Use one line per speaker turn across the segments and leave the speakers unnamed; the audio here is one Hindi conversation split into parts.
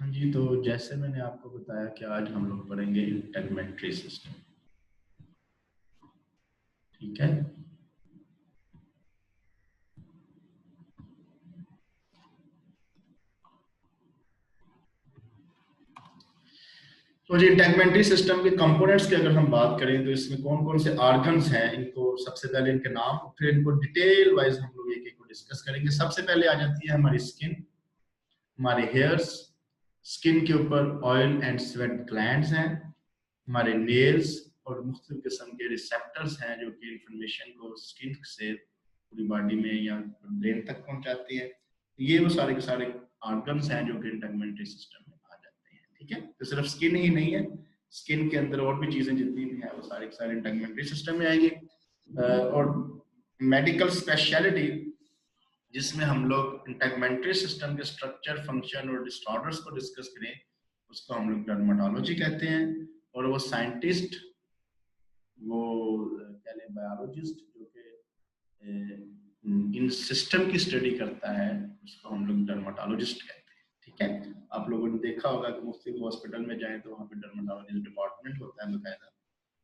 हाँ जी, तो जैसे मैंने आपको बताया कि आज हम लोग पढ़ेंगे इंटेगमेंट्री सिस्टम। ठीक है, तो जी इंटेगमेंट्री सिस्टम के कंपोनेंट्स की अगर हम बात करें तो इसमें कौन कौन से ऑर्गन्स हैं, इनको सबसे पहले इनके नाम, फिर इनको डिटेल वाइज हम लोग एक एक को डिस्कस करेंगे। सबसे पहले आ जाती है हमारी स्किन, हमारे हेयर्स, स्किन के ऊपर ऑयल एंड स्वेट ग्लैंड्स हैं, हमारे नेल्स और मुख्तलिफ किस्म के रिसेप्टर्स हैं जो कि इंफॉर्मेशन को स्किन से पूरी बॉडी में या ब्रेन तक पहुंचाती है। ये वो सारे के सारे ऑर्गन्स हैं जो कि इंटेगमेंट्री सिस्टम में आ जाते हैं। ठीक है, तो सिर्फ स्किन ही नहीं है, स्किन के अंदर और भी चीजें जितनी भी हैं वो सारे के सारे इंटेगमेंट्री सिस्टम में आएंगे। और मेडिकल स्पेशलिटी जिसमें हम लोग इंटेगमेंट्री सिस्टम के स्ट्रक्चर, फंक्शन और डिसऑर्डर्स को डिस्कस करें, उसको हम लोग डर्मेटोलॉजी कहते हैं। और वो साइंटिस्ट, वो क्या लें बायोलॉजिस्ट जो कि इन सिस्टम की स्टडी करता है, उसको हम लोग डर्मेटोलॉजिस्ट कहते हैं। ठीक है, आप लोगों ने देखा होगा कि मुख्तलिफ हॉस्पिटल में जाएं तो वहाँ पे डर्मेटोलॉजी डिपार्टमेंट होता है बकायदा,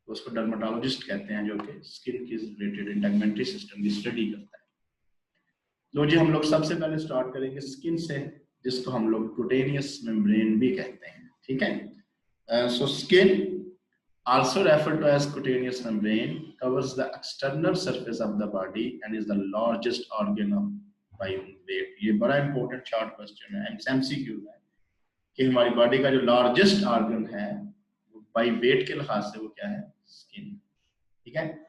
तो उसको डर्मेटोलॉजिस्ट कहते हैं जो कि स्किन की रिलेटेड इंटेगमेंट्री सिस्टम की स्टडी करता है। लो जी, हम लोग सबसे पहले स्टार्ट करेंगे स्किन से, जिसको हम लोग क्यूटेनियस मेम्ब्रेन भी कहते हैं। ठीक है, so skin also referred to as cutaneous membrane covers the external surface of the body and is the largest organ of by weight। ये बड़ा इंपॉर्टेंट शॉर्ट क्वेश्चन है, एमसीक्यू है कि हमारी बॉडी का जो लार्जेस्ट ऑर्गन है बाय वेट के लिहाज से वो क्या है, स्किन। ठीक है,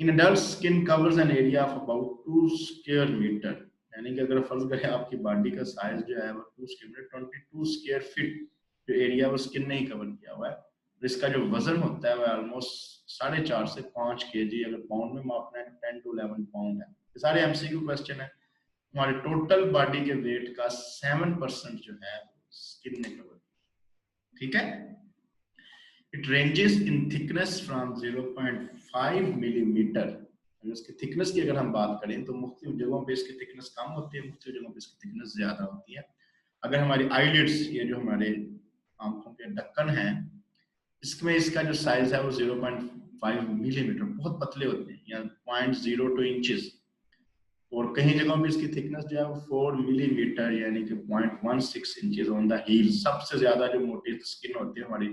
in adult skin covers an area of about 2 square metre, यानी कि अगर फर्ज करें आपकी बॉडी का साइज जो है वो 2 स्क्वायर मीटर 22 स्क्वायर फीट जो एरिया वो स्किन ने ही कवर किया हुआ है। इसका जो वजन होता है वो ऑलमोस्ट 4.5 से 5 केजी, अगर पाउंड में मापना है 10 to 11 पाउंड है। ये सारे एमसीक्यू क्वेश्चन है। हमारे टोटल बॉडी के वेट का 7% जो है स्किन ने कवर। ठीक है, it ranges in thickness from 0.5 millimetre. इसकी थिकनेस की अगर हम बात करें तो मुख्तलिफ जगहों पे इसकी थिकनेस कम होती है, मुख्तलिफ जगहों पे इसकी थिकनेस ज्यादा होती है। अगर हमारी आईलिड्स, ये जो हमारे आंखों के ढक्कन हैं, इसमें इसका जो साइज है वो 0.5 मिलीमीटर, बहुत पतले होते हैं, या 0.02 इंचेस। और कहीं जगहों पे इसकी थिकनेस जो है वो 4 मिलीमीटर यानी कि 0.16 इंचेस ऑन द हील। सबसे ज्यादा जो मोटी स्किन होती है हमारी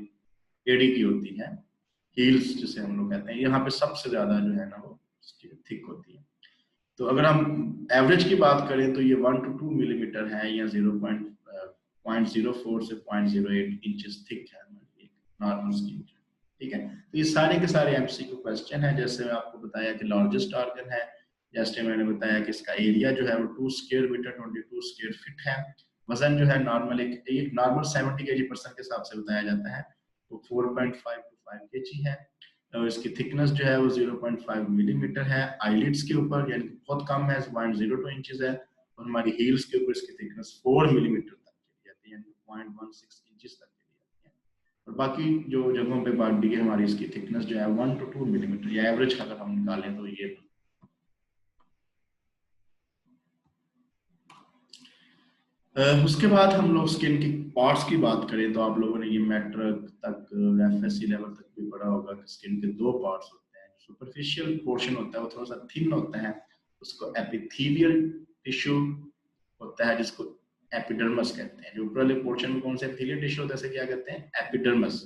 एड़ी की होती है, हील्स जिसे हम लोग कहते हैं, यहाँ पे सबसे ज्यादा जो है ना वो थिक होती है। तो अगर हम एवरेज की बात करें तो ये 1 to 2 मिलीमीटर है या 0.04 से 0.08 इंचेस थिक है हमारी नॉर्मल स्किन। ठीक है, तो ये सारे के सारे एमसीक्यू क्वेश्चन है। जैसे मैं आपको बताया कि लार्जेस्ट ऑर्गन है, जैसे मैंने बताया कि इसका एरिया जो है वो 2 स्क्वायर मीटर 22 स्क्वायर फीट है। वजन जो है नॉर्मल एक नॉर्मल 70 kg पर्सन के हिसाब से बताया जाता है, तो 4.5 to 5 kg है। और इसकी थिकनेस जो है वो 0.5 मिलीमीटर है आईलिड्स के ऊपर, यानी बहुत कम है, 0.02 इंचेस है। और हमारी हील्स के ऊपर इसकी थिकनेस 4 मिलीमीटर तक चली जाती है, यानी 0.16 इंचेस तक चली जाती है। और बाकी जो जगहों पे बॉडी है हमारी इसकी थिकनेस जो है 1 to 2 मिलीमीटर, या एवरेज अगर हम निकालें तो ये। उसके बाद हम लोग स्किन की पार्ट्स की बात करें तो आप लोगों ने ये मैट्रिक तक, एफएससी लेवल तक भी पढ़ा होगा कि स्किन के 2 पार्ट्स होते हैं। सुपरफिशियल पोर्शन होता है वो थोड़ा सा थिन होता है, उसको एपिथेलियल टिश्यू होता है जिसको एपिडर्मस कहते हैं। जो ऊपर वाले पोर्शन में कौन सा एपिथेलियल टिश्यू होता है, क्या कहते हैं, एपिडर्मस।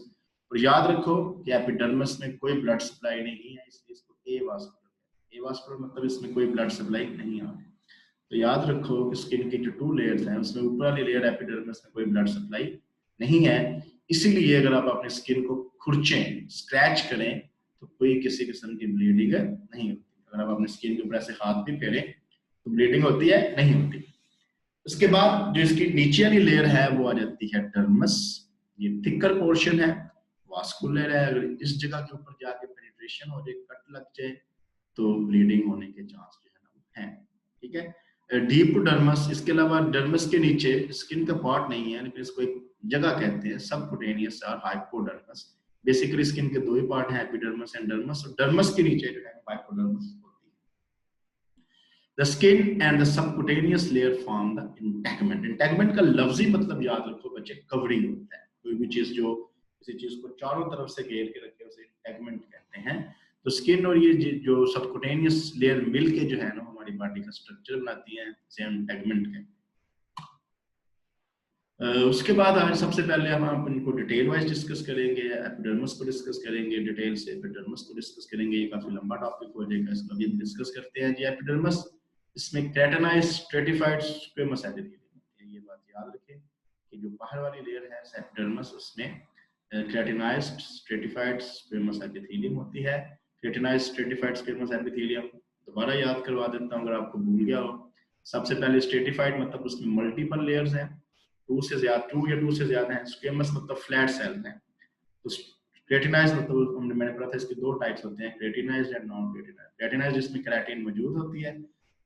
और याद रखो कि एपिडर्मस में कोई ब्लड सप्लाई नहीं है, इसलिए इसको एवास्कुलर। एवास्कुलर मतलब इसमें कोई ब्लड सप्लाई नहीं है। तो याद रखो कि स्किन की जो 2 लेयर्स हैं उसमें ऊपर वाली लेयर एपिडर्मिस में कोई ब्लड सप्लाई नहीं है, इसीलिए अगर आप अपने स्किन को खुरचें, स्क्रैच करें तो कोई किसी किस्म की ब्लीडिंग नहीं होती। अगर आप अपने स्किन के ऊपर ऐसे हाथ भी फेरें तो ब्लीडिंग होती है, नहीं होती। उसके बाद जो इसकी नीचे वाली लेयर है वो आ जाती है डर्मस। ये थिकर पोर्शन है, वास्कुलर है। अगर इस जगह के ऊपर जाके पेनिट्रेशन हो जाए, कट लग जाए, तो ब्लीडिंग होने के चांस जो है ना वो है। ठीक है, डीप डर्मस, इसके अलावा डर्मस के नीचे स्किन का पार्ट नहीं है, लेकिन इसको एक जगह कहते हैं सबकुटेनियस और हाइपोडर्मस। बेसिकली स्किन के दो ही पार्ट हैं, एपिडर्मिस एंड डर्मस, और डर्मस के नीचे जो है हाइपोडर्मिस होती है। The skin and the subcutaneous layer form the integument. Integument का लफ्जी मतलब याद रखो बच्चे, कवरिंग होता है। कोई भी चीज जो किसी चीज को चारों तरफ से घेर के रखे उसे इंटैगमेंट कहते हैं। तो स्किन और ये जो सबक्यूटेनियस लेयर मिलके जो है ना हमारी बॉडी का स्ट्रक्चर बनाती है, इसे हम इंटैगमेंट कहते हैं। उसके बाद आज सबसे पहले हम इनको डिटेल वाइज डिस्कस करेंगे, एपिडर्मिस को डिस्कस करेंगे डिटेल से, एपिडर्मिस को डिस्कस करेंगे, ये काफी लंबा टॉपिक हो जाएगा, इसको भी डिस्कस करते हैं जी। एपिडर्मिस, इसमें केराटिनाइज्ड स्ट्रेटिफाइड स्क्वेमस एपिथेलियम है, ये बात याद रखें कि जो बाहर वाली लेयर है एपिडर्मिस, उसमें केराटिनाइज्ड स्ट्रेटिफाइड स्क्वेमस एपिथेलियम होती है। केराटिनाइज्ड स्ट्रेटिफाइड स्क्वेमस एपिथेलियम दोबारा याद करवा देता हूं अगर आपको भूल गया हो। सबसे पहले स्ट्रेटिफाइड मतलब उसमें मल्टीपल लेयर्स हैं, टू या टू से ज्यादा है। स्क्वेमस मतलब फ्लैट सेल्स हैं। तो केराटिनाइज्ड मतलब मैंने पढ़ा था इसके दो टाइप्स होते हैं, keratinised and non keratinised. Keratinised जिसमें केराटिन मौजूद होती है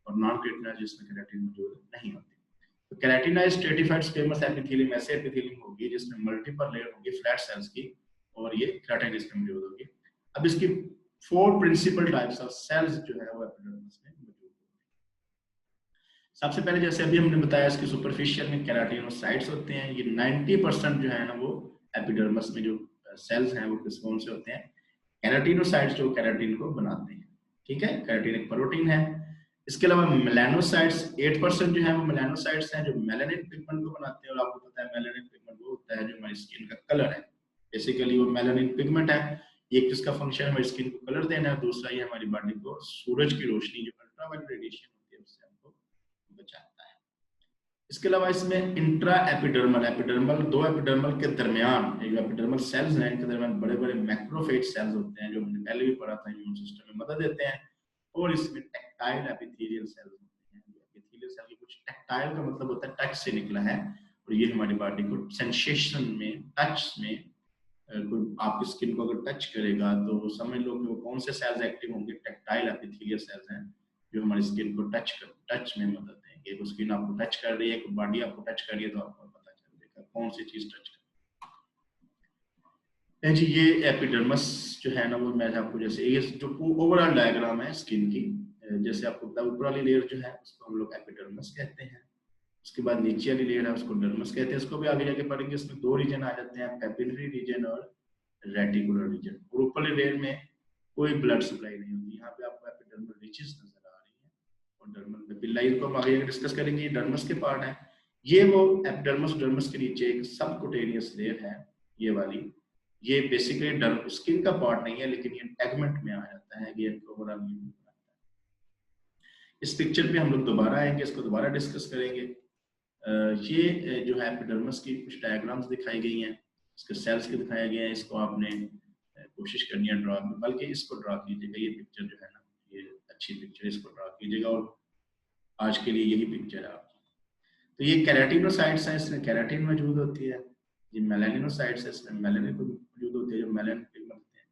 और नॉन केराटिनाइज्ड जिसमें केराटिन मौजूद नहीं होती। तो केराटिनाइज्ड स्ट्रेटिफाइड स्क्वेमस एपिथेलियम ऐसे एपिथेलियम होगी जिसमें मल्टीपल लेयर होगी फ्लैट सेल्स की, और ये केराटिन इसमें मौजूद होगी। अब इसकी 4 प्रिंसिपल टाइप्स ऑफ सेल्स जो है वो एपिडर्मिस में मौजूद होगी। सबसे पहले जैसे अभी हमने बताया इसकी सुपरफिशियल में केराटिनोसाइट्स होते हैं। ये 90% जो है ना वो एपिडर्मिस में जो सेल्स हैं वो किस कौन से होते हैं, केराटिनोसाइट्स जो केराटिन को बनाते हैं। ठीक है, केराटिन एक प्रोटीन है। इसके अलावा मेलानोसाइट्स 8% जो है वो मेलानोसाइट्स हैं जो मेलानिन पिगमेंट को बनाते हैं। और आपको पता है मेलानिन पिगमेंट वो होता है जो हमारी स्किन का कलर है। बेसिकली वो मेलानिन पिगमेंट है, एक किसका फंक्शन है हमारी स्किन को कलर देना है, दूसरा ये हमारी बॉडी को सूरज की रोशनी जो अल्ट्रावायलेट रेडिएशन होती है उससे हमको बचाता है। इसके अलावा इसमें इंट्रा एपिडर्मल, एपिडर्मल दो एपिडर्मल के दरमियान जो एपिडर्मल सेल्स हैं इनके दरमियान बड़े बड़े मैक्रोफेज सेल्स होते हैं जो हमने पहले भी पढ़ा था, इम्यून सिस्टम में मदद देते हैं। और इसमें टैक्टाइल एपिथेलियल सेल्स होते हैं। एपिथेलियल सेल की कुछ टैक्टाइल का मतलब होता है टच से निकला है, और ये हमारी बॉडी को सेंसेशन में, टच में, कोई आपकी स्किन को अगर टच करेगा तो समझ लो कि वो कौन से सेल्स एक्टिव होंगे, टैक्टाइल एपिथेलियल सेल्स हैं जो हमारी स्किन को टच में मदद देंगे। वो स्किन आपको टच कर रही है, कोई बॉडी आपको टच कर रही है तो आपको पता चल जाएगा कौन सी चीज टच कर रही है जी। ये एपिडर्मिस जो है ना वो मैं आपको जैसे ये जो ओवरऑल डायग्राम है स्किन की, जैसे आपको पता है ऊपर वाली लेयर जो है उसको हम लोग एपिडर्मिस कहते हैं। उसके बाद नीचे वाली लेयर है उसको डर्मिस कहते हैं। इसको भी आगे जाके पढ़ेंगे। इसमें दो रीजन आ जाते हैं, पेपिलरी रीजन और रेटिकुलर रीजन। और ऊपर वाली लेयर में कोई ब्लड सप्लाई नहीं होती। यहाँ पे आपको एपिडर्मल रिचेस नजर आ रही है और डर्मल पेपिलाई को हम आगे डिस्कस करेंगे। ये डर्मस के पार्ट है। ये वो एपिडर्मस, डर्मस के नीचे एक सबक्यूटेनियस लेयर है ये वाली। ये बेसिकली स्किन का पार्ट नहीं है लेकिन ये टैगमेंट में आ जाता है। ये ओवरऑल इस पिक्चर पे हम लोग दोबारा आएंगे, इसको दोबारा डिस्कस करेंगे। ये जो है एपिडर्मिस की कुछ डायग्राम्स दिखाई गई हैं, इसके सेल्स के दिखाए गए हैं। इसको आपने कोशिश करनी है ड्रा, बल्कि इसको ड्रा कीजिएगा। ये पिक्चर जो है ना ये अच्छी पिक्चर, इसको ड्रा कीजिएगा और आज के लिए यही पिक्चर है आपकी। तो ये केराटिनोसाइट्स हैं, इसमें केराटिन मौजूद होती है। ये मेलानिनोसाइट्स है, इसमें मेलानिन मौजूद होती है जो मेलानिन पिगमेंट होते हैं।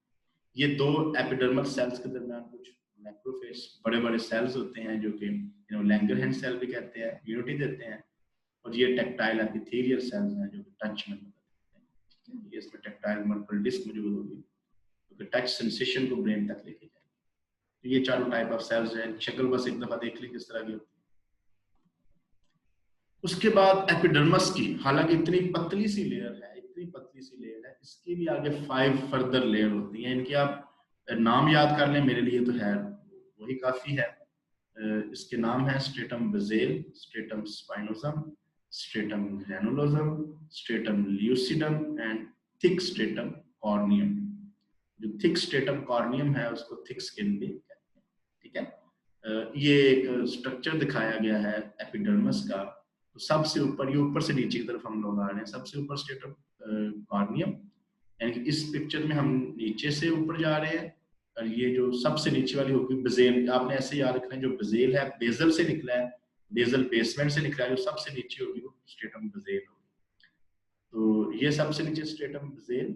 ये दो एपिडर्मल सेल्स के दरमियान कुछ मैक्रोफेज बड़े बड़े सेल्स होते हैं जो कि लैंगरहैंस सेल भी कहते हैं, इम्यूनिटी देते हैं। और ये टैक्टाइल एपिथेलियल सेल्स हैं जो टच में मदद करते हैं। ये इसमें टैक्टाइल मर्कल डिस्क मौजूद होगी तो टच सेंसेशन को ब्रेन तक लेके जाए। तो ये चारों टाइप ऑफ सेल्स हैं। शक्ल बस एक दफा देख ली किस तरह की होती है। उसके बाद एपिडर्मस की, हालांकि इतनी पतली सी लेयर है, इतनी पतली सी लेयर है, इसकी भी आगे 5 फर्दर लेयर होती हैं। इनके आप नाम याद कर लें, मेरे लिए तो है वही काफी है। इसके नाम है stratum basale, stratum spinosum, stratum granulosum, stratum lucidum and thick stratum corneum. जो थिक स्ट्रेटम कॉर्नियम है उसको थिक स्किन भी कहते हैं। ठीक है, ये एक स्ट्रक्चर दिखाया गया है एपिडर्मिस का। तो सबसे ऊपर, ये ऊपर से नीचे की तरफ हम लोग आ रहे हैं, सबसे ऊपर स्ट्रेटम कॉर्नियम, यानी कि इस पिक्चर में हम नीचे से ऊपर जा रहे हैं। और ये जो सबसे नीचे वाली होगी बेसेल, आपने ऐसे याद रखना है, जो बेसेल है बेसल से निकला है, बेसल बेसमेंट से निकला है, जो सबसे नीचे होगी वो स्ट्रेटम बेसेल होगी। तो ये सबसे नीचे स्ट्रेटम बेसेल,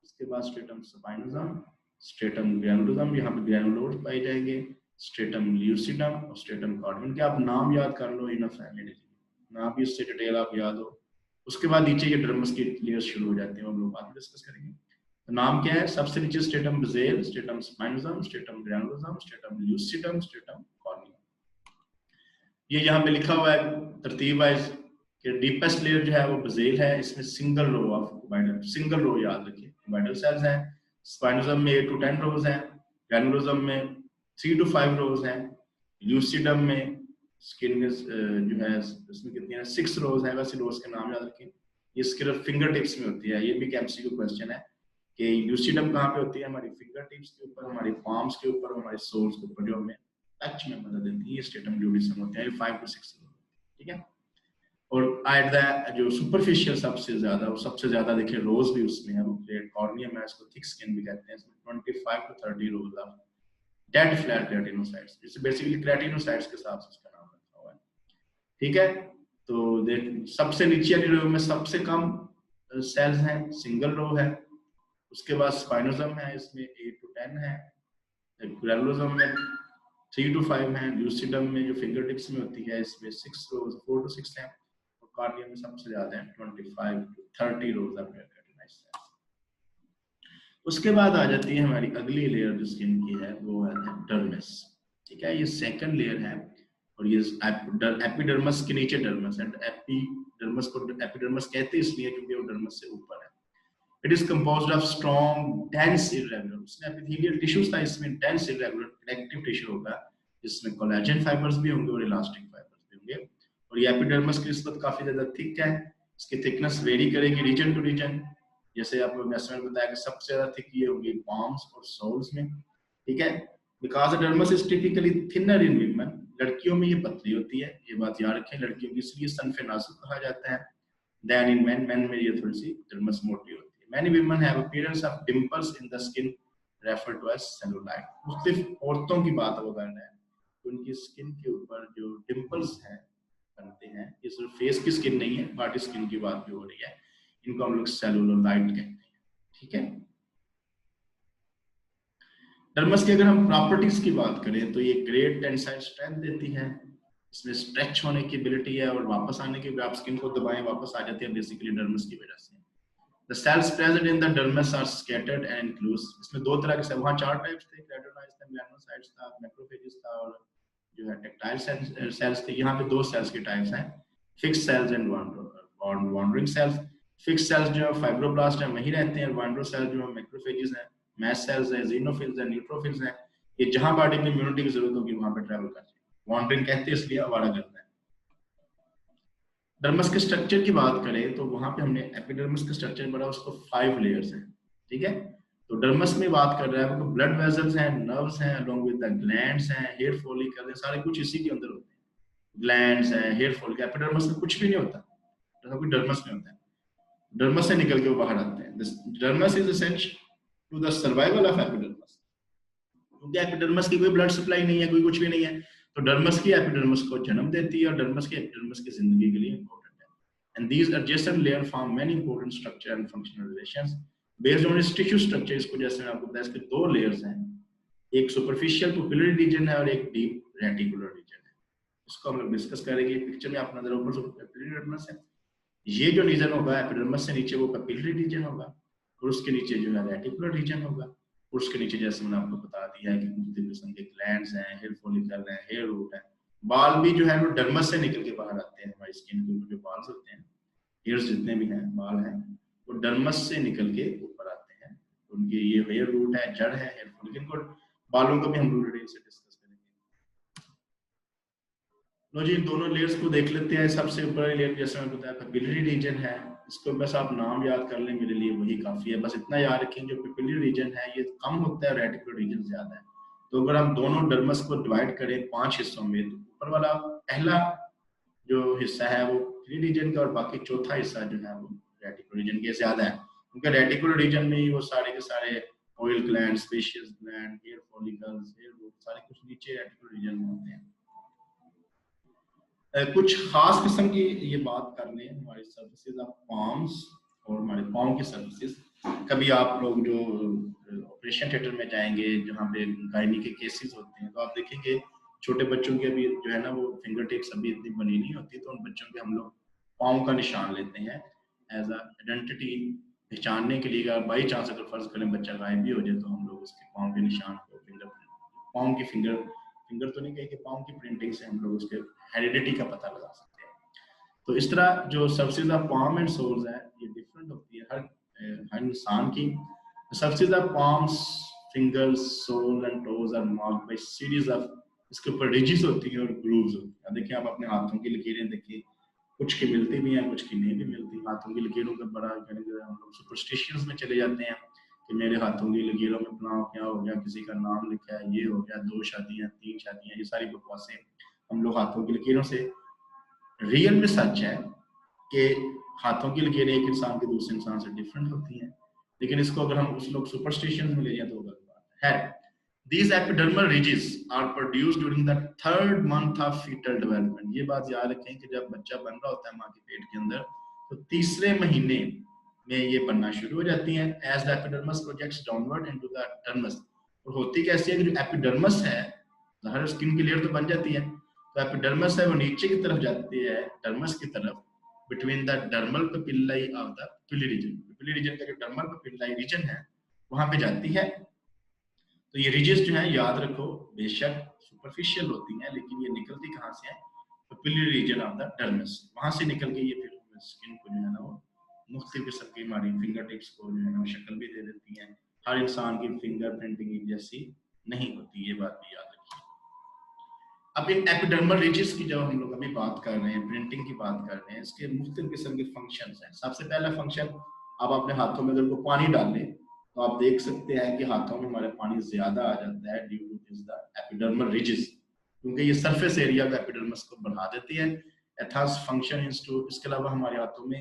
इसके बाद स्ट्रेटम स्पाइनोसम, स्ट्रेटम ग्रैनुलोसम, यहाँ पे ग्रैनुलोज पाए जाएंगे, स्ट्रेटम ल्यूसिडम और स्ट्रेटम कॉर्नियम के आप नाम याद कर लो, इनफ है मेरे लिए, ना भी उससे डिटेल आप याद हो। उसके बाद नीचे ये डर्मस की लेयर्स शुरू हो जाते हैं, हम लोग बाद में डिस्कस करेंगे। तो नाम क्या है? सबसे नीचे stratum basale, stratum spinosum, stratum granulosum, stratum lucidum, stratum corneum. ये यहाँ पे लिखा हुआ है तरतीब वाइज कि डीपेस्ट लेयर जो है वो बेज़ल है, इसमें single row of cuboidal, single row याद रखिए, क्यूबाइडल सेल्स हैं। स्पाइनोसम में 8 to 10 रोज हैं, ग्रैनुलोसम में 3 to 5 रोज हैं, ल्यूसिडम में स्किन जो है इसमें कितनी है? 6 रोज है। वैसे रोज के नाम याद रखिए। ये सिर्फ फिंगर टिप्स में होती है। ये भी एक एमसीक्यू क्वेश्चन है कि ल्यूसिडम कहाँ पे होती है? हमारी फिंगर टिप्स के ऊपर, हमारी पाम्स के ऊपर, हमारे सोल्स के ऊपर, जो हमें टच में मदद देती है। ये स्ट्रेटम ल्यूसिडम होते हैं 5 to 6 रोज, ठीक है। और एट द जो सुपरफिशियल सबसे ज्यादा, वो सबसे ज्यादा देखिए रोज भी उसमें है, वो प्लेट कॉर्नियम है, इसको थिक स्किन भी कहते हैं। इसमें 25 to 30 rows of dead flat keratinocytes, इसे बेसिकली केराटिनोसाइट्स के साथ उसका नाम रखा हुआ है, ठीक है। तो देख सबसे नीचे वाली रो में सबसे कम सेल्स हैं, सिंगल रो है। उसके बाद स्पाइनोसम है, इसमें 8 to 10 है। ग्रैनुलोसम में 3 to 5 है। ल्यूसिडम में जो फिंगर टिप्स में होती है, इसमें 6 रोज, 4 to 6 है। और कॉर्नियम में सबसे ज्यादा है, 25 to 30 rows of keratinised cells. उसके बाद आ जाती है हमारी अगली लेयर जो स्किन की है, वो है डर्मिस, ठीक है। ये सेकंड लेयर है और ये एपिडर्मस के नीचे डर्मस है। एपिडर्मस को एपिडर्मस कहते हैं इसलिए क्योंकि वो डर्मस से ऊपर है। It is composed of strong dense irregular, उसमें एपिथेलियल टिश्यूज था, इसमें डेंस इरेगुलर कनेक्टिव टिश्यू होगा, जिसमें कोलेजन फाइबर्स भी होंगे और इलास्टिक फाइबर्स भी होंगे। और ये एपिडर्मस की निस्बत काफी ज्यादा थिक है। इसकी थिकनेस वेरी करेगी रीजन टू रीजन। जैसे आपको मैंने बताया कि सबसे ज्यादा थिक ये होगी पाम्स और सोल्स में, ठीक है। Because dermis is typically thinner in women, लड़कियों में ये पतली होती है, ये बात याद रखें। लड़कियों की इसलिए सनफे नाजुक कहा जाता है। देन इन मेन, मेन में ये थोड़ी सी डर्मस मोटी होती है। Many women have appearance of dimples in the skin referred to as cellulite। मुख्तलिफ औरतों की बात वो कर रहे हैं, उनकी स्किन के ऊपर जो डिम्पल्स हैं बनते हैं, ये सिर्फ फेस की स्किन नहीं है, बॉडी स्किन की बात भी हो रही है। इनको हम लोग सेलुलोलाइट कहते हैं, ठीक है। डर्मस की अगर हम प्रॉपर्टीज की बात करें तो ये ग्रेट टेंसाइल स्ट्रेंथ देती है, इसमें स्ट्रेच होने की एबिलिटी है और वापस आने की, आप स्किन को दबाएं वापस आ जाती है बेसिकली डर्मस की वजह से। The cells present in the dermis are scattered and enclosed। इसमें दो तरह के, वहाँ 4 टाइप्स थे, केराटिनोसाइट्स थे, मेलानोसाइट्स था, मैक्रोफेजेस था, और जो है टेक्टाइल सेल्स थे। यहाँ पे 2 सेल्स के टाइप्स हैं, fix cells and wandering cells. Fix cells जो है फाइब्रोब्लास्ट है, वहीं रहते हैं। वॉन्डर सेल्स जो है मैक्रोफेजेस हैं, मैस्ट सेल्स हैं, ज़ीनोफिल्स हैं, न्यूट्रोफिल्स हैं। ये जहाँ बॉडी में इम्यूनिटी की जरूरत होगी वहाँ पे ट्रैवल करते हैं। वॉन्डरिंग कहते हैं इसलिए आवारागर्द है। डर्मस के स्ट्रक्चर की बात करें तो वहां पे हमने एपिडर्मस का स्ट्रक्चर बड़ा, उसको 5 लेयर्स हैं, ठीक है। तो डर्मस में बात कर रहा है वो ब्लड वेसल्स हैं, नर्व्स हैं, अलोंग विद द ग्लैंड्स हैं, हेयर फॉलिकल है, सारे कुछ इसी के अंदर होते हैं। ग्लैंड्स हैं, हेयर फॉलिकल, एपिडर्मस में कुछ भी नहीं होता, ऐसा कुछ डर्मस में होता है। डर्मस से निकल के वो बाहर आते हैं। Dermis is essential to the survival of epidermis, क्योंकि एपिडर्मस की कोई ब्लड सप्लाई नहीं है, कोई कुछ भी नहीं है, तो डर्मस की एपिडर्मस को जन्म देती है और डर्मस की एपिडर्मस की जिंदगी के लिए इंपॉर्टेंट है। And these adjacent layer form many important structure and functional relations based on its tissue structure। इसको जैसे मैं आपको बताया, इसके 2 लेयर्स हैं, एक सुपरफिशियल पुपिलरी रीजन है और एक डीप रेटिकुलर रीजन है। इसको हम लोग डिस्कस करेंगे। पिक्चर में आप नजर ऊपर पुपिलरी डर्मस है, ये जो रीजन होगा एपिडर्मस से नीचे वो पुपिलरी रीजन होगा, और उसके नीचे जो है रेटिकुलर रीजन होगा। उसके नीचे जैसे मैंने आपको बता दिया है कि मुख्तलिफ किस्म के ग्लैंड्स हैं, हेयर फॉलिकल है, हेयर रूट है। बाल भी जो है वो डर्मस से निकल के बाहर आते हैं। हमारी स्किन के ऊपर जो बाल्स होते हैं, हेयर्स जितने भी हैं, बाल हैं, वो डर्मस से निकल के ऊपर आते हैं। उनके ये हेयर रूट है, जड़ है, हेयर फॉलिकल को, बालों को भी हम लोग डिटेल से डिस्कस करेंगे। लो जी, दोनों लेयर्स को देख लेते हैं। सबसे ऊपर लेयर जैसे मैंने बताया पिपिलरी रीजन है, इसको बस आप नाम याद कर लें, मेरे लिए वही काफी है। बस इतना याद रखें जो पिपिलरी रीजन है ये कम होता है, रेटिकुलर रीजन ज्यादा है। तो अगर हम दोनों डर्मस को डिवाइड करें 5 हिस्सों में, तो ऊपर वाला पहला जो हिस्सा है वो पिपिलरी रीजन का, और बाकी चौथा हिस्सा जो है वो रेटिकुलर रीजन के ज्यादा है, क्योंकि रेटिकुलर रीजन में ही वो सारे के सारे oil gland, sebaceous gland, hair follicles, hair root, सारे कुछ नीचे रेटिकुलर रीजन में होते हैं। कुछ खास किस्म की ये बात कर लें, हमारी सर्विसेज ऑफ पाम्स और हमारे पाँव की सर्विसेज। कभी आप लोग जो ऑपरेशन थिएटर में जाएंगे जहाँ पे गायनी के केसेस होते हैं, तो आप देखेंगे छोटे बच्चों के अभी जो है ना वो फिंगर टिप्स अभी इतनी बनी नहीं होती, तो उन बच्चों के हम लोग पाँव का निशान लेते हैं एज अ आइडेंटिटी पहचानने के लिए अगर बाई चांस अगर फर्ज करें बच्चा गायब भी हो जाए तो हम लोग उसके पाँव के निशान को पाँव की फिंगर तो नहीं कहेंगे, पाँव की प्रिंटिंग से हम लोग उसके हेरिडिटी का पता लगा सकते हैं। तो इस तरह जो सबसे ज्यादा पाम एंड सोल्स है ये डिफरेंट होती है हर इंसान की। सबसे ज्यादा palms, fingers, sole and toes are marked by series of, इसके ऊपर रिजिस होती है और ग्रूव्स होती है। देखिए आप अपने हाथों की लकीरें देखिए, कुछ की मिलती भी हैं, कुछ की नहीं भी मिलती। हाथों की लकीरों का बड़ा हम लोग सुपरस्टिशंस में चले जाते हैं कि मेरे हाथों की लकीरों में फलां क्या हो गया, किसी का नाम लिखा है, ये हो गया, 2 शादियां 3 शादियां, ये सारी बकवासें हम लोग हाथों की लकीरों से। रियल में सच है कि हाथों की लकीरें एक इंसान के दूसरे इंसान से डिफरेंट होती हैं, लेकिन इसको अगर हम उस लोग सुपरस्टिशन में ले जाए तो गलत बात है। These epidermal ridges are produced during the 3rd month of fetal development। ये बात याद रखें कि जब बच्चा बन रहा होता है माँ के पेट के अंदर तो तीसरे महीने में ये बनना शुरू हो जाती हैं। As the epidermis projects downward into the dermis, और होती कैसी है कि जो एपिडर्मस है, हर स्किन की लेयर तो बन जाती है, तो एपिडर्मस है वो नीचे की तरफ जाती है डर्मस की तरफ, between the dermal papillae of the papillary region. Papillary region का जो डर्मल पेपिल्लाई रीजन है वहां पे जाती है। तो ये रिजेस जो है याद रखो बेशक सुपरफिशियल होती हैं, लेकिन ये निकलती कहाँ से है, papillary region of the dermis, वहां से निकल के ये फिर स्किन को जो है ना वो मुख्तलिफ किस्म की हमारी फिंगर टिप्स को जो है ना शक्ल भी दे देती हैं। हर इंसान की फिंगर प्रिंटिंग जैसी नहीं होती, ये बात भी याद रखिए। अब इन एपिडर्मल रिजेस की जब हम लोग अभी बात कर रहे हैं, प्रिंटिंग की बात कर रहे हैं, इसके मुख्तलिफ किस्म के फंक्शंस हैं। सबसे पहला फंक्शन, आप अपने हाथों में अगर कोई पानी डाल लें तो आप देख सकते हैं कि हाथों में हमारे पानी ज्यादा आ जाता है due to this the epidermal ridges, क्योंकि ये सरफेस एरिया का एपिडर्मस को बढ़ा देती है। एथास फंक्शन इज टू, इसके अलावा हमारे हाथों में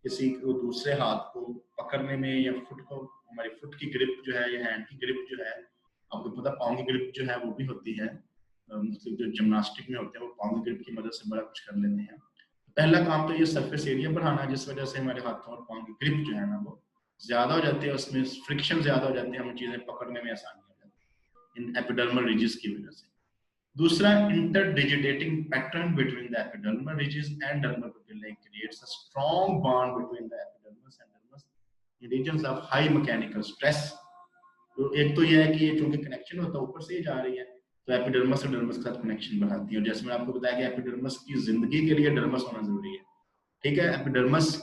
किसी को दूसरे हाथ को पकड़ने में या फुट को, हमारी फुट की ग्रिप जो है या हैंड की ग्रिप जो है, आपको पता पाँव की ग्रिप जो है वो भी होती है, जो जिम्नास्टिक में होते हैं वो पाँव की ग्रिप की मदद से बड़ा कुछ कर लेते हैं। पहला काम तो ये सरफेस एरिया बढ़ाना है, जिस वजह से हमारे हाथों और पाँव की ग्रिप जो है ना वो ज्यादा हो जाती है, उसमें फ्रिक्शन ज्यादा हो जाती है, हमें चीजें पकड़ने में आसानी हो जाती है इन एपिडर्मल रिजेस की वजह से। दूसरा, interdigitating pattern between the epidermal ridges and dermal papillae creates a strong bond between the epidermis and dermis in regions of high mechanical stress. तो एक तो ये है कि ये चूंकि कनेक्शन होता है ऊपर से ही जा रही है, तो एपिडर्मस और डर्मस के साथ कनेक्शन बढ़ाती है। और जैसे मैंने आपको बताया कि एपिडर्मस की जिंदगी के लिए डर्मस होना जरूरी है, ठीक है। एपिडर्मस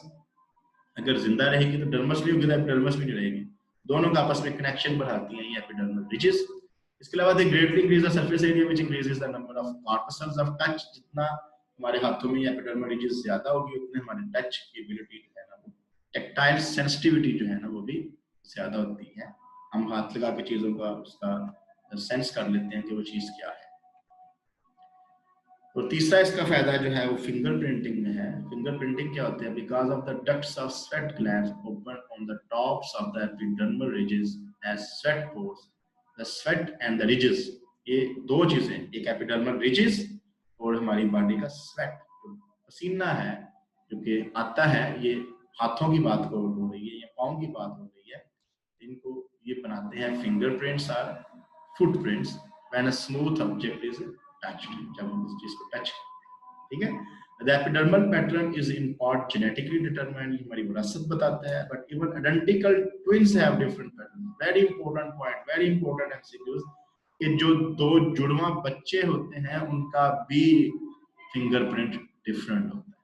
अगर जिंदा रहेगी तो डर्मस नहीं होगी, तो एपिडर्मस भी नहीं रहेगी। दोनों का आपस में कनेक्शन बढ़ाती हैं ये एपिडर्मल रिजेस। इसके अलावा they greatly increase the surface area which increases the number of corpuscles of touch. जितना हमारे हाथों में एपिडर्मल रिजेस ज्यादा होगी उतने हमारे टच की एबिलिटी जो है ना वो, टैक्टाइल सेंसिटिविटी जो है ना वो भी ज्यादा होती है। हम हाथ लगा के चीजों का उसका सेंस कर लेते हैं कि वो चीज क्या है। और तीसरा इसका फायदा जो है वो फिंगर प्रिंटिंग में है। फिंगर प्रिंटिंग क्या होता है, because of the ducts of sweat glands open on the tops of the epidermal ridges as sweat pores, the sweat and the ridges, ये दो चीजें, एक एपिडर्मल रिजेस और हमारी बॉडी का स्वेट, पसीना है जो कि आता है, ये हाथों की बात हो रही है या पाँव की बात हो रही है, इनको ये बनाते हैं फिंगरप्रिंट्स और footprints when a smooth object is touched, जब हम उस चीज को टच करते हैं, ठीक है। The epidermal pattern is in part genetically determined, हमारी विरासत बताता है, but even identical twins have different pattern. Very important point, very important MCQs, कि जो दो जुड़वा बच्चे होते हैं उनका भी फिंगरप्रिंट डिफरेंट होता है,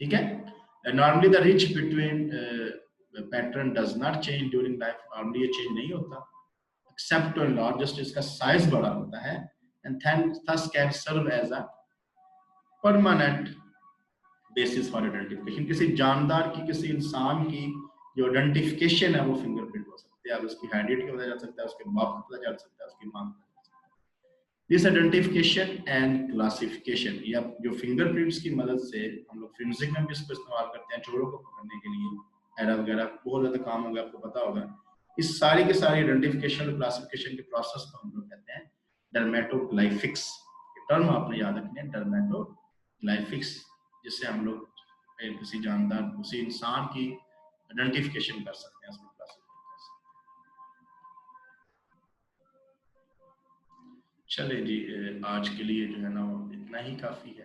ठीक है। Normally the rich between pattern does not change during life, normally ये चेंज नहीं होता एक्सेप्ट टू एनलार्ज, जस्ट इसका साइज बड़ा होता है, and thus can serve as a permanent basis for identification। किसी जानदार की, किसी इंसान की जो आइडेंटिफिकेशन है वो फिंगरप्रिंट हो सकती है, अब उसकी आइडेंटिटी का पता चल सकता है, उसके बाप का पता चल सकता है, उसकी मां का पता चल सकता है। दिस आइडेंटिफिकेशन एंड क्लासिफिकेशन, या जो फिंगरप्रिंट्स की मदद से हम लोग फोरेंसिक में भी इसको इस्तेमाल करते हैं चोरों को पकड़ने के लिए, एरा वगैरह बहुत ज्यादा काम होगा, आपको पता होगा। इस सारी के सारी आइडेंटिफिकेशन और क्लासिफिकेशन के प्रोसेस को हम लोग कहते हैं डर्मेटोग्लाइफिक्स। टर्म आपने याद रखनी है, डर्मेटोग्लाइफिक्स, जिससे हम लोग किसी जानदार, किसी इंसान की आइडेंटिफिकेशन कर सकते हैं, उसको क्लासिफाई कर सकते हैं। चले जी, आज के लिए जो है ना इतना ही काफी है।